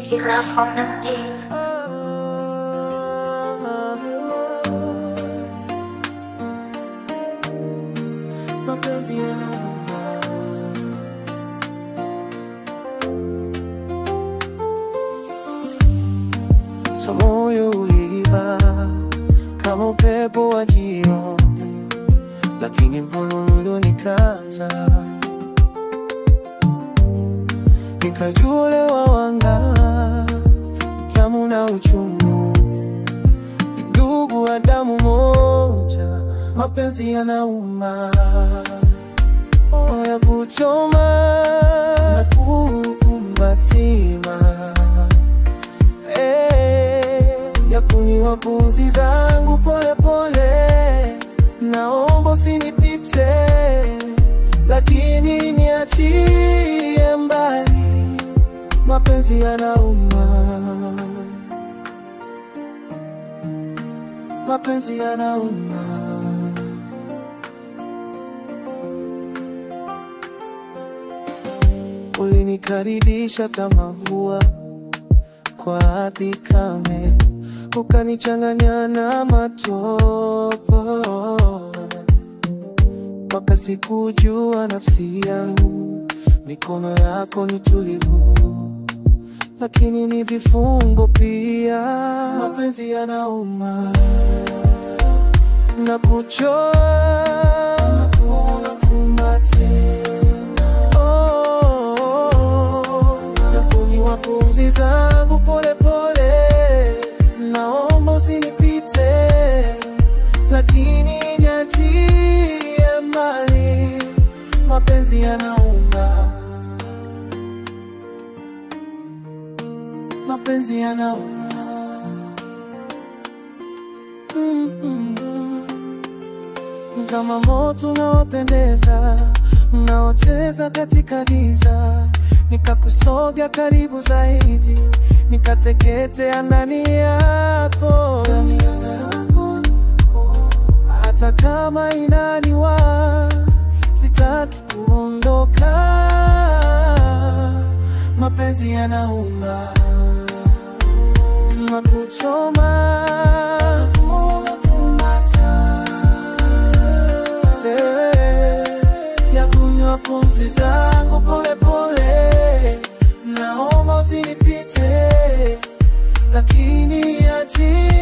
qui la fondée. Mapenzi yanauma, cha moyo uliiba kama upepo wa jioni, lakini mkono ulionikata, nikajua ule wawanga tamu na uchungu, ndugu wa damu moja. Mapenzi yanauma, ya kuchoma na kukumbatima, ya kunywa pumzi zangu pole pole. Naomba usinipite, lakini niachie mbali. Mapenzi yanauma, mapenzi yanauma. Ulinikaribisha kama mvua kwa ardhi kame, ukanichanganya na matope, mpaka sikujua nafsi yangu. Mikono yako ni tulivu, lakini ni vifungo pia. Mapenzi yanauma, na kuchoa na kukumbatia, na kunywa pumzi zangu pole pole. Naomba usinipite, lakini niachie mbali. Mapenzi yanauma, mapenzi yanauma. Kama moto unaopendeza, unaocheza katika giza, nikakusoga karibu zaidi, nikateketea ndani yako. Hata kama inaniwa, sitaki kuondoka. Mapenzi yanauma, na kuchoma ya kunywa pumzi zangu pole pole. Naomba usinipite, lakini achie